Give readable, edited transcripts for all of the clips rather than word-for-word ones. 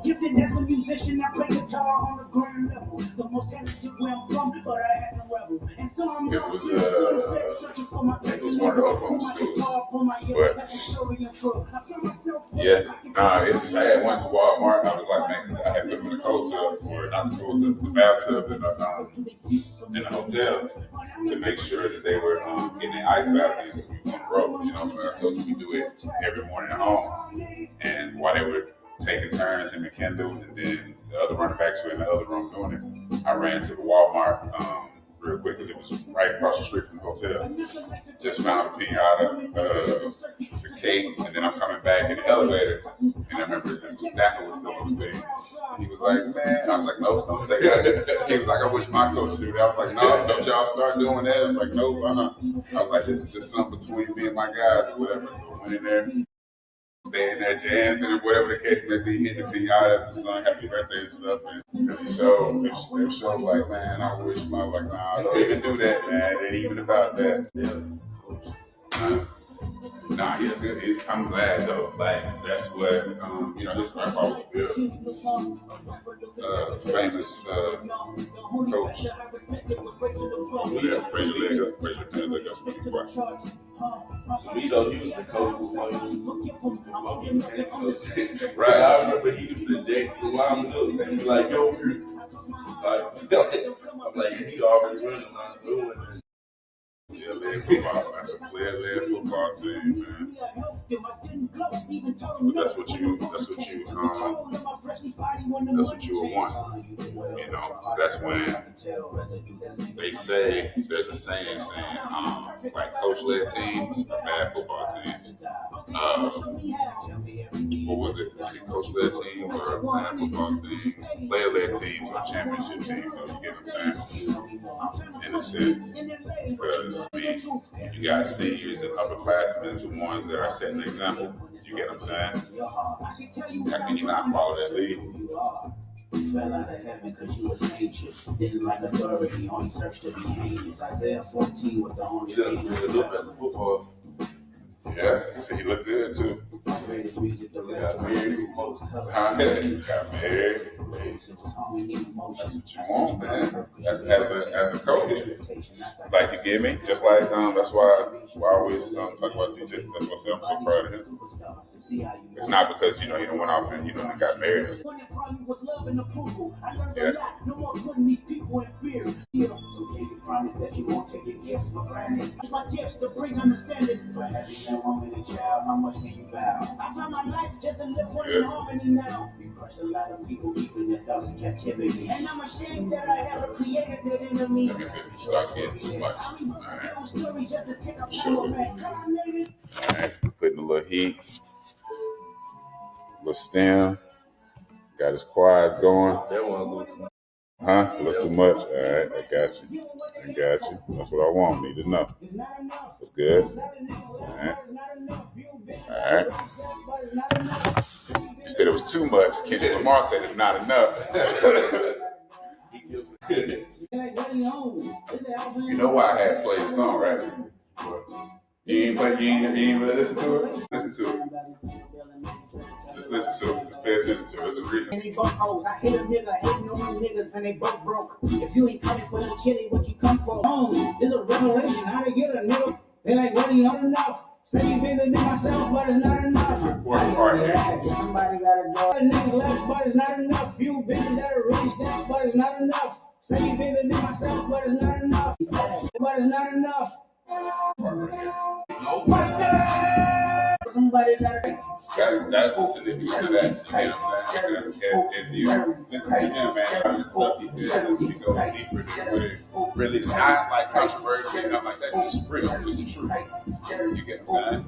Gifted as a musician, I play guitar on the ground level. The most talented where I'm from, but I had to rebel. And so I'm it was one of the Oklahoma schools. But yeah, it just I had went to Walmart. I was like, man, because I had put them in the cold tub, or not the cold tub, the bathtubs in the hotel to make sure that they were getting their ice baths in because we were on the road. You know, I told you we do it every morning at home, and while they were taking turns, him and Kendall, and then the other running backs were in the other room doing it. I ran to the Walmart real quick because it was right across the street from the hotel. Just found a pinata, the cake, and then I'm coming back in the elevator, and I remember this was Stafford was still on the team. And he was like, man, I was like, no, don't say that. He was like, I wish my coach would do that. I was like, no, don't y'all start doing that. I was like, no, I was like, this is just something between me and my guys or whatever. So I went in there. They in there dancing and whatever the case may be, hitting the pinata and sung happy birthday and stuff. And they showed like, man, I wish my, like, nah, don't even do that, man. It ain't even about that. Nah, he's good. I'm glad though. Like that's what his grandpa was a good, famous coach. Yeah, raise your leg up, really quick. To me though, he was the coach before he was right. I remember he used to deck the linemen up and be like, yo, I'm like, he already running on so. Yeah, led football. That's a player-led football team, man. But that's what you would want. You know, that's when they say there's a saying like coach-led teams are bad football teams. What was it? See, coach-led teams are bad football teams. Player-led teams are championship teams. You get what I'm saying? In a sense, because you got seniors and upperclassmen, the ones that are setting the example. You get what I'm saying? How can you not follow that lead? Fell out of heaven because you was anxious. Didn't like authority, only search to be heinous. Isaiah 14 was the only. He doesn't really look as a football. Yeah, he said he looked good too. Greatest music the got married. Got married. That's what you want, man. That's as a coach. Like you get me? Just like that's why I always talk about TJ. That's why I say I'm so proud of him. It's not because he done went off and and got married. Yeah. No more putting these people in fear. So can you promise that you won't take your gifts for granted? It's my gifts to bring understanding. For having that woman and child, how much can you vow? I found my life just to live in harmony now. We crushed a lot of people keeping their thoughts in captivity. And I'm ashamed that I ever created that enemy. If it starts getting too much. Alright. Sure. Alright. Putting a little heat. Little stem. Got his quads going. That one looks. Huh? A little too much. All right, I got you. That's what I want. Need to know. That's good. All right. You said it was too much. Kendrick Lamar said it's not enough. You know why I had played the song, right? You ain't really listen to it? Listen to it. Just listen to it. Just pay attention to it. There's a reason. And they both hoes. I hit a nigga, hating on them niggas, and they both broke. If you ain't coming for them chili, what you come for? It's a revelation. How to get a nigga? They like, what, you not enough? Say you bigger than myself, but it's not enough. That's an important part here. Somebody gotta go. Niggas left, but it's not enough. You bigger than a rich down, but it's not enough. Say you bigger than myself, but it's not enough. But it's not enough. No. Somebody gotta. That's the significance of that. You know what I'm saying? Because if you listen to him, man, the stuff he says, he goes deeper than what it really is. Not like controversy, nothing like that. Just real, just the truth. You get what I'm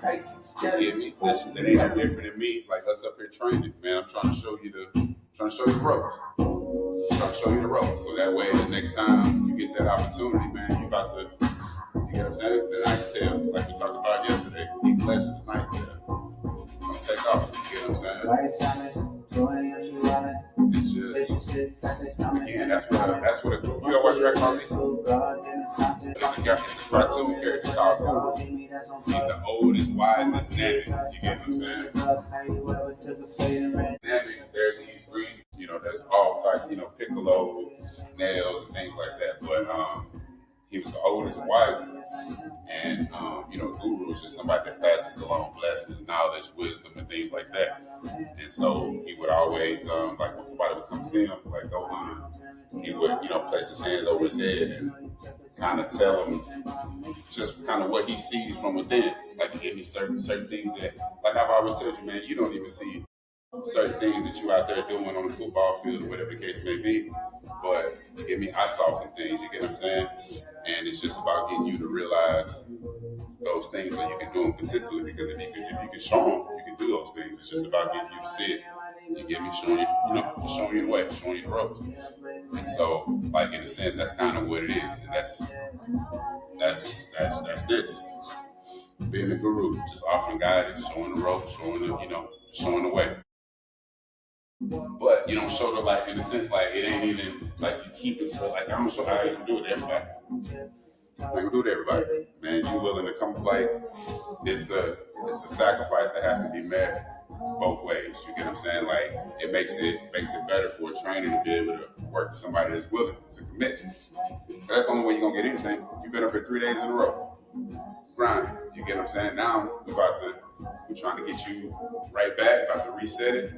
saying? You get me? That ain't no different than me. Like us up here training, man. I'm trying to show you the ropes. Trying to show you the ropes, so that way the next time you get that opportunity, man, you about to. You get what I'm saying? The nice tail, like we talked about yesterday. Heath Ledger, the nice tail. Gonna take off. You get what I'm saying? It's just again, that's what a group. You ever watch Dragon Ball Z? It's a cartoon character called Goku. He's the oldest, wisest Namek. You get what I'm saying? Namek, that's all type, piccolo, nails, and things like that. But he was the oldest and wisest. And, guru is just somebody that passes along blessings, knowledge, wisdom, and things like that. And so he would always, like when somebody would come see him, like Gohan, he would, place his hands over his head and kind of tell him just kind of what he sees from within. Like he gave me certain things that, like I've always told you, man, you don't even see certain things that you out there doing on the football field or whatever the case may be. But you get me, I saw some things, you get what I'm saying? And it's just about getting you to realize those things so you can do them consistently, because if you can show them, you can do those things. It's just about getting you to see it. You get me, showing you, just showing you the way, showing you the ropes. And so, like in a sense, that's kind of what it is. And that's this. Being a guru, just offering guidance, showing the ropes, showing the way. But you don't show the, like, in a sense, like it ain't even like you keep it, so like I don't show how you do it to everybody. I ain't gonna do it to everybody. Man, you willing to come, like it's a sacrifice that has to be met both ways. You get what I'm saying? Like it makes it better for a trainer to be able to work with somebody that's willing to commit. But that's the only way you're gonna get anything. You've been up here 3 days in a row. Grinding. You get what I'm saying? Now we're trying to get you right back, about to reset it.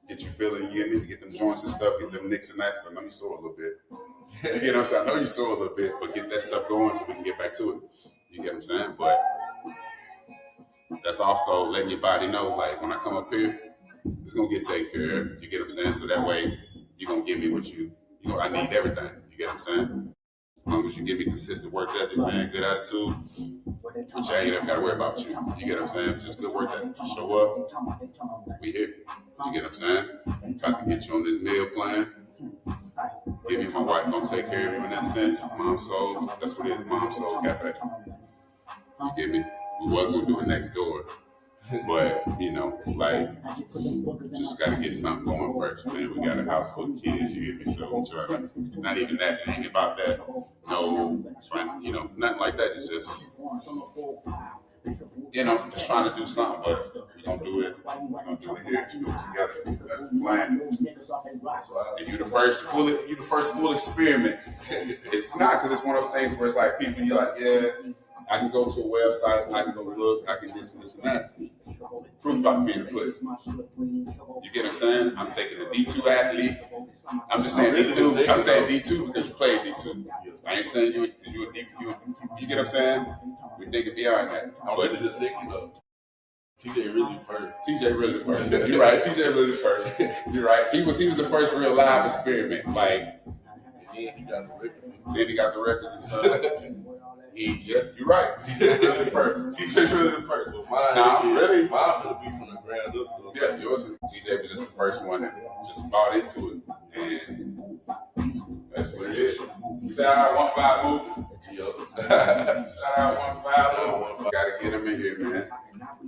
Get you feeling, you get me, get them joints and stuff, get them nicks and that. I know you sore a little bit. You get what I'm saying? I know you sore a little bit, but get that stuff going so we can get back to it. You get what I'm saying? But that's also letting your body know, like, when I come up here, it's going to get taken care of. You get what I'm saying? So that way, you're going to give me what I need everything. You get what I'm saying? As long as you give me consistent work ethic, man, good attitude, which I ain't ever got to worry about you. You get what I'm saying? Just good work ethic. Just show up. We here. You get what I'm saying? If I can get you on this meal plan, give me my wife gonna take care of you in that sense. Mom Soul, that's what it is, Mom Soul Cafe. You get me? We was gonna do it next door, but just gotta get something going first, man. We got a house full of kids, you get me? So we try to, not even that, it ain't about that. No, nothing like that. It's just, just trying to do something, but we're gonna do it. We're gonna do it here. Do it together. That's the plan. And you the first full experiment. It's not, because it's one of those things where it's like people, you're like, yeah, I can go to a website, I can go look, I can this and that. Proof about to be in the pudding. You get what I'm saying? I'm taking a D2 athlete. I'm just saying D2. I'm saying D2 because you played D2. I ain't saying you because you a D. You get what I'm saying? We thinking beyond that. I'm ready to think though. TJ really the first. You're right. TJ really the first. You're right. He was the first real live experiment. Like, then he got the records. And stuff. You're right. TJ really the first. TJ really the first. So mine really? Mine gonna be from the ground up. Yeah, yours. TJ was just the first one that just bought into it, and that's what it is. Shout out 1-5 Movement. Shout out 1-5 Movement. Gotta get him in here, man.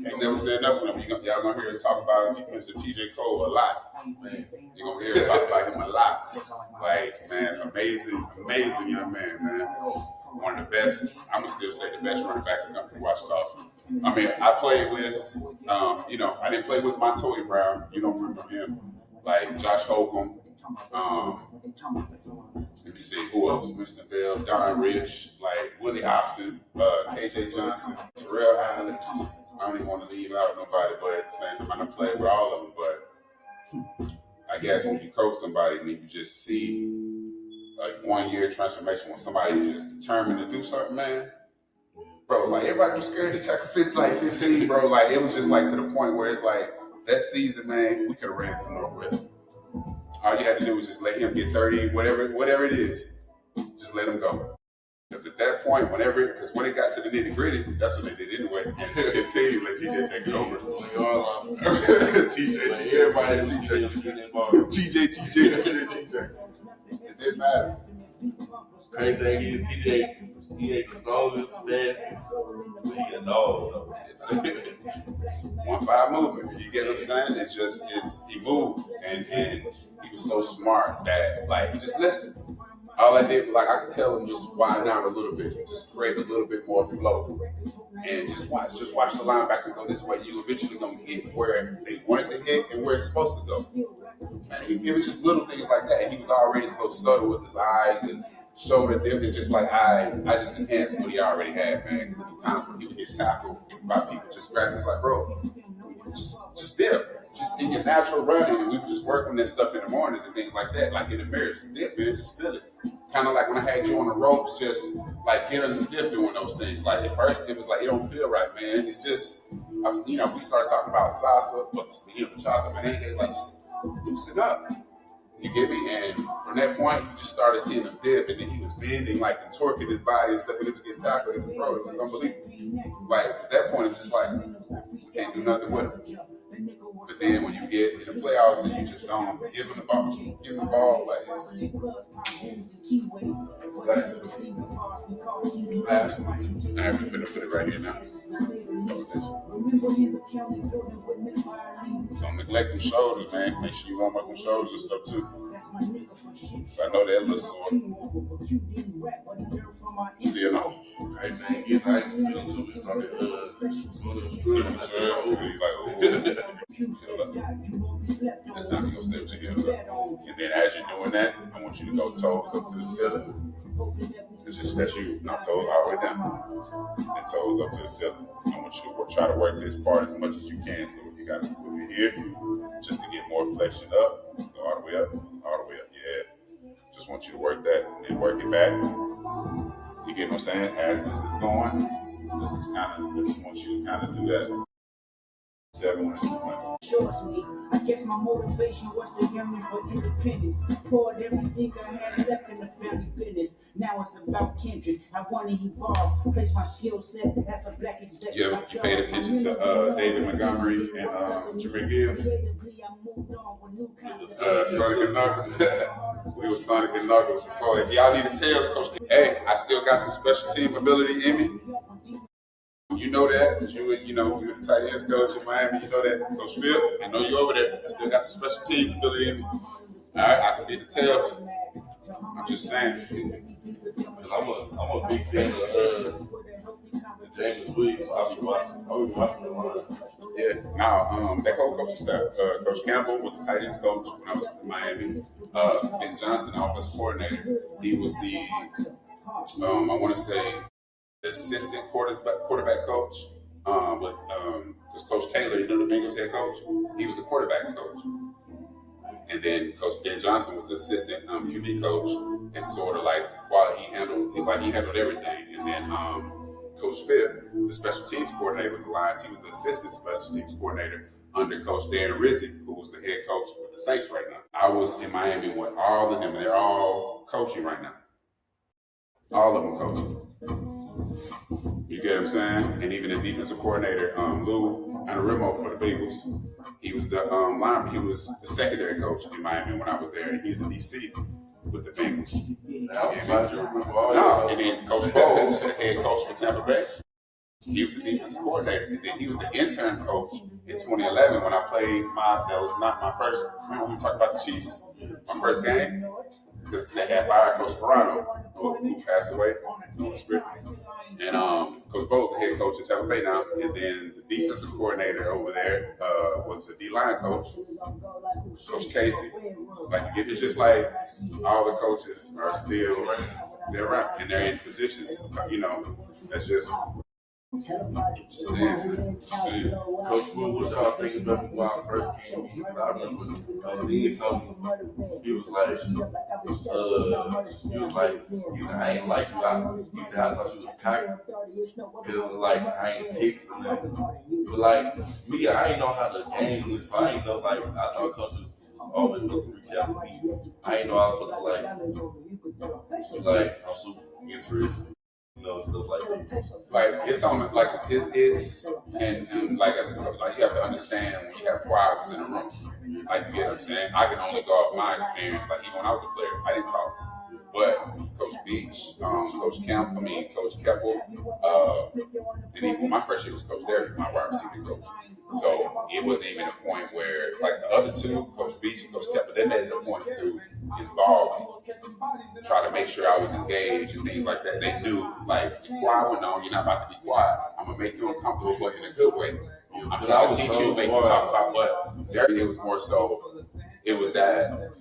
Can't never say enough of him. Y'all gonna hear us talk about Mr. TJ Cole a lot. Man, you're gonna hear us talk about him a lot. Like, man, amazing young man. One of the best, I'm gonna still say the best running back in the country, Wichita. I mean, I played with, I didn't play with Montoya Brown. You don't remember him. Like Josh Holcomb. Let me see, who else? Winston Bell, Don Rich, like Willie Hobson, KJ Johnson, Terrell Alex. I don't even want to leave out nobody, but at the same time, I done played with all of them. But I guess when you coach somebody and you just see like 1 year transformation when somebody is just determined to do something, man. Bro, like everybody was scared to tackle 15, bro. Like it was just like to the point where it's like that season, man, we could have ran through Northwest. All you had to do was just let him get 30, whatever it is. Just let him go. Because at that point, when it got to the nitty gritty, that's what they did anyway. And 15, let TJ take it over. TJ. It didn't matter. Crazy thing is, TJ, he ain't the slowest, fastest, but he a dog. 1-5 Movement. You get what I'm saying? He moved, and he was so smart that like he just listened. All I did, like I could tell him just wind down a little bit, just create a little bit more flow, and just watch the linebackers go this way. You eventually gonna hit where they wanted to hit and where it's supposed to go. Man, it was just little things like that. He was already so subtle with his eyes and shoulder dip. It's just like I just enhanced what he already had, man. Because it was times when he would get tackled by people just grabbing. It's like, bro, just dip, just in your natural running. And we would just work on that stuff in the mornings and things like that. Like in the marriage, just dip, man, just feel it. Kind of like when I had you on the ropes, just like get unstiff doing those things. Like at first, it was like it don't feel right, man. It's just, we started talking about salsa, but bachata, man, like just loosen up. You get me? And from that point, you just started seeing him dip, and then he was bending, like, and torquing his body and stuff, and he was getting tackled. And bro, it was unbelievable. Like, at that point, it was just like, we can't do nothing with him. But then when you get in the playoffs and you just don't give him the ball, like, last one. I'm going to put it right here now. Don't neglect them shoulders, man. Make sure you warm up them shoulders and stuff too. So I know they're a little sore. See you know. Hey man, yes, I ain't feeling too. We started doing them It's time to go step your heels up. And then as you're doing that, I want you to go toes up to the ceiling. It's just that you, not toes all the way down. And toes up to the ceiling. I want you to try to work this part as much as you can. So you got to split it here just to get more flexion up. Go all the way up, yeah. Just want you to work that and work it back. You get what I'm saying? As this is going, I just want you to kind of do that. 7 minutes. I guess my motivation was the yearning for independence. Poured everything I had left in the family business. Now it's about Kendrick. I want to evolve, place my skill set as a black executive. Yeah, you paid attention to David Montgomery and Jameer Gibbs. Sonic and Knuckles. We were Sonic and Knuckles before. If y'all need details, Coach, hey, I still got some special team ability in me. You know that, because you're the tight ends coach in Miami. You know that, Coach Phil. I know you over there. I still got some special teams ability in me. All right, I can be details. I'm just saying. Because I'm a big fan of James Williams. I'll be watching them. Yeah. Now, that whole coaching staff, Coach Campbell was the tight ends coach when I was in Miami. Ben Johnson, the offensive coordinator, he was the, I want to say, the assistant quarterback coach. Because Coach Taylor, the Bengals head coach, he was the quarterbacks coach. And then Coach Ben Johnson was the assistant QB coach, and sort of like quality he handled everything. And then Coach Phil, the special teams coordinator with the Lions, he was the assistant special teams coordinator under Coach Darren Rizzi, who was the head coach with the Saints right now. I was in Miami with all of them, and they're all coaching right now. All of them coaching. You get what I'm saying? And even the defensive coordinator, Lou Anarumo for the Bengals, he was the secondary coach in Miami when I was there, and he's in DC with the Bengals. And then Coach Bowles, the head coach for Tampa Bay, he was the defensive coordinator, and then he was the intern coach in 2011 when I played that was not my first. Remember we was talking about the Chiefs, my first game. Because they had fired Coach Sperano, who passed away, and Coach Bowles, the head coach at Tampa Bay now, and then the defensive coordinator over there was the D-line coach, Coach Casey. Like it's just like all the coaches are still they're around and they're in positions. That's just saying. Coach, what y'all think about when I first came here? I remember he told me, he was like, he said, I ain't like you. He said, I thought you was cocky. Because, like, I ain't texting nothing. But, like, me, I ain't know how to game with, so I ain't know, like, I thought Coach was always supposed to reach out to me. I ain't know I was supposed to, like, I'm super interested. Stuff like that. Like it's on, like it's and like as a coach, like you have to understand when you have quiet in the room. Like you get what I'm saying. I can only go off my experience. Like even when I was a player, I didn't talk. But Coach Beach, Coach Keppel, and even my first year was Coach Derrick, my wide receiver coach. So it wasn't even a point where, like the other two, Coach Beach and Coach Keppel, they made it a point to involve me, try to make sure I was engaged and things like that. They knew, like, quiet, no, you're not about to be quiet. I'm gonna make you uncomfortable, but in a good way. I'm trying to teach you, make you talk about. But there, it was more so. it was that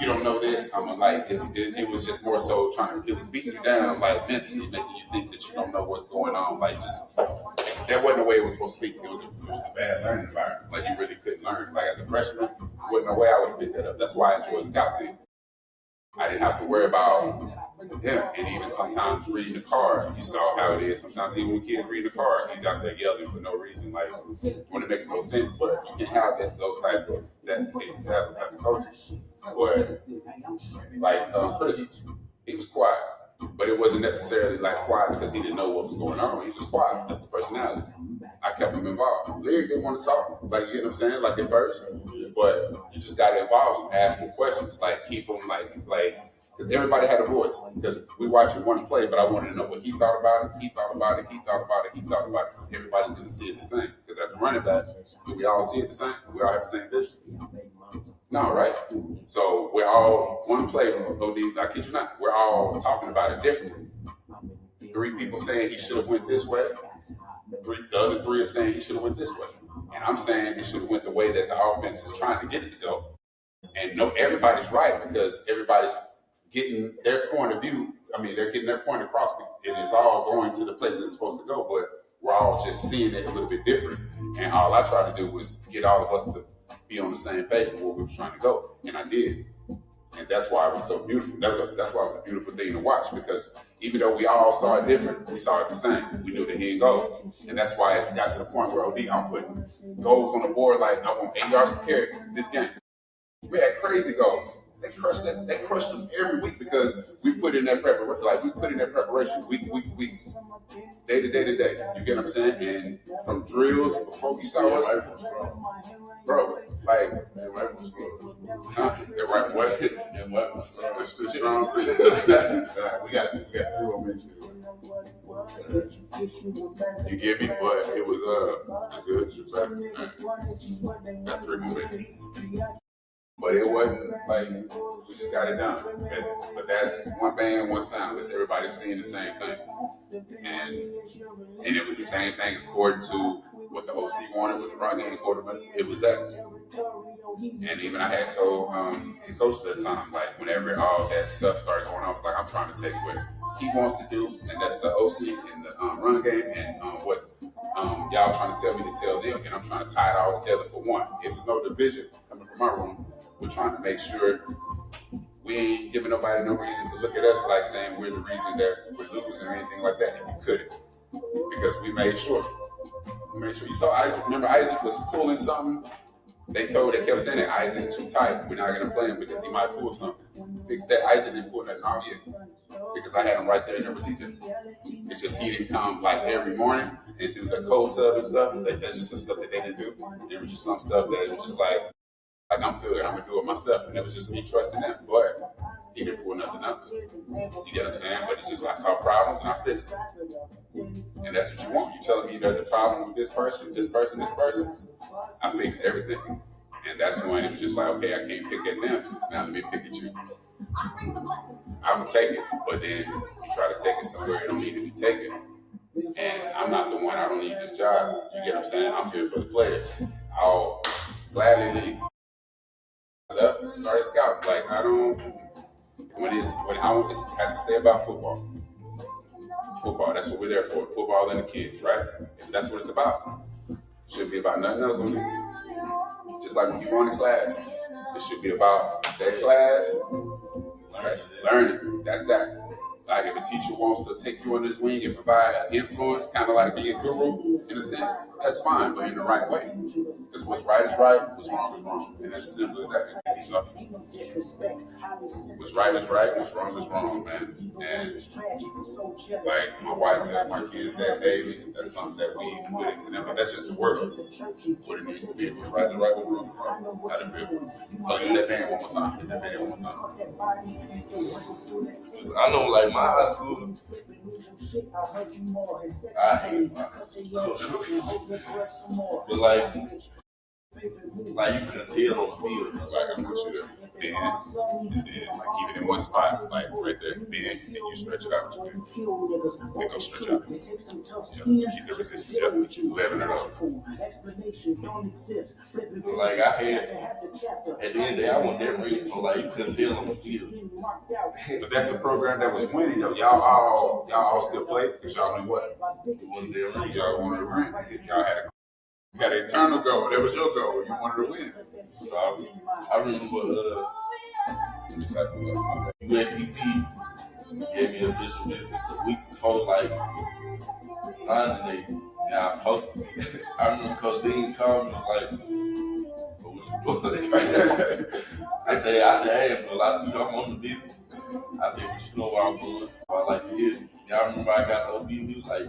you don't know this. I'm like, it was just more so it was beating you down, like mentally, making you think that you don't know what's going on. Like, just that wasn't the way it was supposed to be. It was a bad learning environment. Like, you really couldn't learn. Like, as a freshman, wasn't no way I would have picked that up. That's why I enjoyed scout team. I didn't have to worry about him. And even sometimes reading the card, you saw how it is. Sometimes even when kids read the card, he's out there yelling for no reason, like when it makes no sense. But you can't have those type of coaches. Or like Chris, he was quiet, but it wasn't necessarily like quiet because he didn't know what was going on. He was just quiet. That's the personality. I kept him involved. Lyric didn't want to talk, like, you know what I'm saying, like at first, but you just got to involve him, ask him questions, like keep him like, because everybody had a voice. Because we watched one play, but I wanted to know what he thought about it. He thought about it. He thought about it. He thought about it. Because everybody's going to see it the same. Because as a running back, do we all see it the same? Do we all have the same vision? No, right? So we're all one play. OD, I kid you not. We're all talking about it differently. 3 people saying he should have went this way. The other 3 are saying he should have went this way. And I'm saying it should have went the way that the offense is trying to get it to go. And no, everybody's right because everybody's getting their point of view. I mean, they're getting their point across, and it's all going to the place it's supposed to go. But we're all just seeing it a little bit different. And all I tried to do was get all of us to be on the same page with where we were trying to go, and I did. And that's why it was so beautiful. That's why it was a beautiful thing to watch, because even though we all saw it different, we saw it the same. We knew the end goal. And that's why it got to the point where I'm putting goals on the board like I want 8 yards per carry this game. We had crazy goals. They crushed them every week because we put in that preparation. Like, we put in that preparation week, day to day. You get what I'm saying? And from drills before you saw us, bro, like That right was strong. that right way. That right was strong. It's still strong. we got 3 more minutes. You get me? But it was it's good. It's better. Right. Got 3 more minutes. But it wasn't like we just got it done. But that's one band, one sound. That's everybody seeing the same thing. And it was the same thing according to what the OC wanted with the run game quarterback. It was that. And even I had told the coach at the time, like, whenever all that stuff started going on, it's like, I'm trying to take what he wants to do, and that's the OC and the run game, and what y'all trying to tell me to tell them, and I'm trying to tie it all together for one. It was no division coming from my room. We're trying to make sure we ain't giving nobody no reason to look at us like saying we're the reason that we're losing or anything like that. And we couldn't, because we made sure. You saw Isaac. Remember, Isaac was pulling something. They kept saying that Isaac's too tight. We're not going to play him because he might pull something. Fix that. Isaac didn't pull nothing all year because I had him right there and never teach him. It's just he didn't come like every morning and do the cold tub and stuff. That's just the stuff that they didn't do. There was just some stuff that it was just like I'm good, I'm gonna do it myself, and it was just me trusting that. But he didn't pull nothing else. You get what I'm saying? But it's just I saw problems and I fixed them, and that's what you want. You telling me there's a problem with this person. I fixed everything, and that's when it was just like, okay, I can't pick at them. Now let me pick at you. I'm gonna take it, but then you try to take it somewhere it don't need to be taken, and I'm not the one. I don't need this job. You get what I'm saying? I'm here for the players. I'll gladly leave. I left, started scouting. Like, I don't. It has to stay about football. Football. That's what we're there for. Football and the kids, right? If that's what it's about. It shouldn't be about nothing else on it. Just like when you go into class, it should be about that class. Learning. That's that. Like, if a teacher wants to take you under his wing and provide influence, kind of like being a guru in a sense, that's fine, but in the right way. Because what's right is right, what's wrong is wrong. And it's as simple as that. What's right is right, what's wrong is wrong, man. And like my wife tells my kids that daily, that's something that we put into them. But that's just the word. What it needs to be. What's right is right, what's wrong is wrong. How do you feel? Oh, hit that band one more time. Hit that band one more time. I know, like my high school, I hate my but like you can tell on the field, Like, I'm with you there. bend, and then like keep it in one spot, like right there, bend, and you stretch it out with your bend. Then go stretch out. Yeah, keep the resistance. You have to get you 11 of those. So like I had at the end of the day, I wasn't that ready, so like you couldn't tell on the field. But that's a program that was winning though. Y'all all still play because y'all knew what? Y'all wanted to win. Y'all had an eternal goal. That was your goal. You wanted to win. So I remember Let me cycle up. UAPT gave me an official visit the week before like signing day. And I posted. I remember Coach Dean called me and was like, "So what you doing?" I said, hey, but like you know, I'm on the visit. I said, but you know where I'm going. So I like to hear it. Yeah, I remember I got the OB. He was like,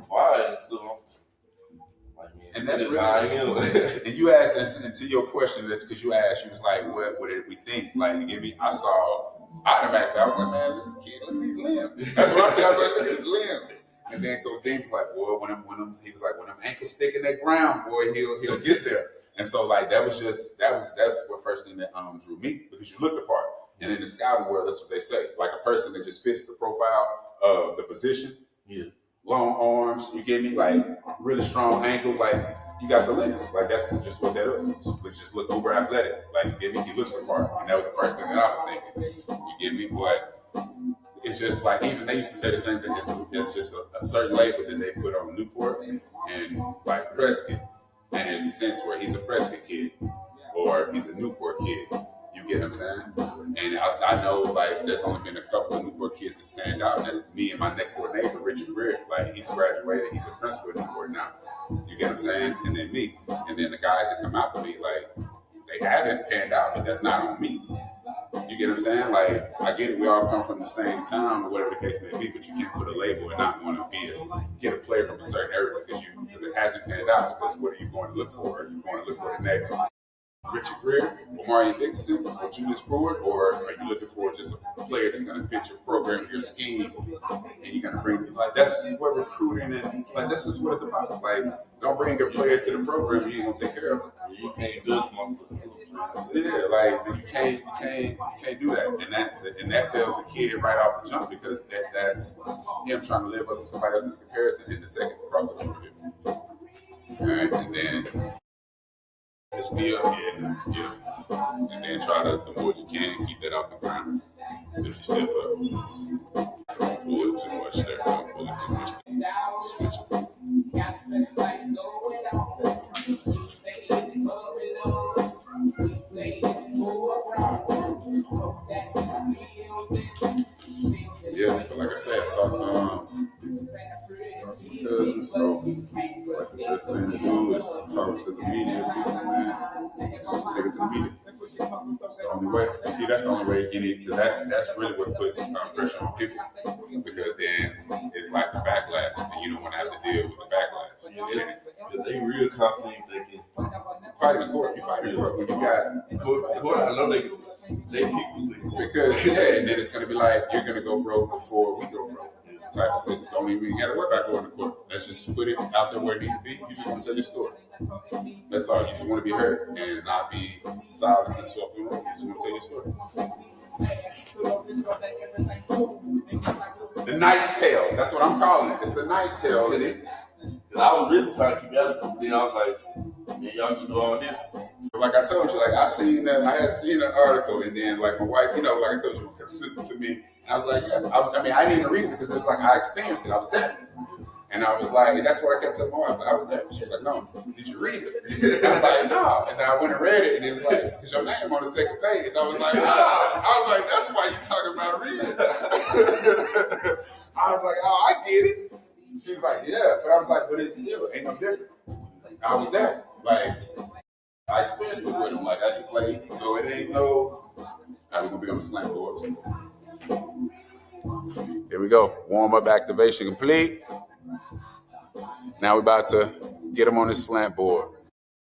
quiet and stuff. And that's really how I am. And you asked, and to your question, that's because you asked, you was like, what did we think? Like, you give me, I saw automatically, I was like, man, this kid, look at these limbs. That's what I said. I was like, look at his limbs. And then Coach Dean was like, boy, when he was like, when them ankles stick in that ground, boy, he'll get there. And so like that's what first thing that drew me, because you look the part. And in the scouting world, that's what they say. Like a person that just fits the profile of the position. Yeah. Long arms, you get me? Like really strong ankles, like you got the limbs. Like that's just what that is. Just look uber athletic. Like you get me? He looks the part. And that was the first thing that I was thinking. You get me? But it's just like, even they used to say the same thing. It's just a certain label that they put on Newport and like Prescott. And there's a sense where he's a Prescott kid or he's a Newport kid. You get what I'm saying? And I know like there's only been a couple of Newport kids that's panned out. And that's me and my next door neighbor, Richard Greer. Like he's graduated, he's a principal at Newport now. You get what I'm saying? And then me. And then the guys that come after me, like they haven't panned out, but that's not on me. You get what I'm saying? Like, I get it, we all come from the same town or whatever the case may be, but you can't put a label and not want to get a player from a certain area because it hasn't panned out. Because what are you going to look for? Are you going to look for the next Richard Greer, or Mario Dixon, or Julius Brewer, or are you looking for just a player that's going to fit your program, your scheme, and you're going to bring, like, that's what recruiting and, like, this is what it's about. Like, don't bring a player to the program, you ain't going to take care of it. You can't judge my. Yeah, like you can't do that, and that fails a kid right off the jump because that's him trying to live up to somebody else's comparison in the second crossover here. All right, and then the steal, and then try to, the more you can, keep that off the ground. Lift yourself up. Pull it too much there. Don't pull it too much there. Switch it. Yeah, but like I said, talk to my cousins. So, like the best thing to do is talk to the media people, man. Just take it to the media. That's the only way. You see, that's the only way. Because that's really what puts pressure on people. Because then it's like the backlash, and you don't want to have to deal with the backlash. Because they real confident they can fight in court. You fight in court when you got court. I know they people in court. Because and then it's gonna be like you're gonna go broke before we go broke. Type of sense. Don't even gotta worry about going to court. Let's just put it out there where it needs to be. You just want to tell your story. That's all. You just want to be heard and not be silenced and swept in. You just want to tell your story. The nice tale. That's what I'm calling it. It's the nice tale. I was really trying to keep that up. Then I was like, yeah, y'all can do all this. Like I told you, like I had seen an article, and then like my wife, like I told you, sent it to me. And I was like, yeah. I didn't even read it because it was like I experienced it. I was there. And I was like, and that's what I kept telling my wife. I was there. She was like, no, did you read it? I was like, no. And then I went and read it, and it was like, because your name on the second page. I was like, no. I was like, that's why you talking about reading. I was like, oh, I get it. She was like, yeah. But I was like, but it still ain't no different. I was there. Like, I experienced it with him. Like, I could play. So it ain't no, how we going to be on the slant board. Here we go. Warm-up activation complete. Now we're about to get him on this slant board.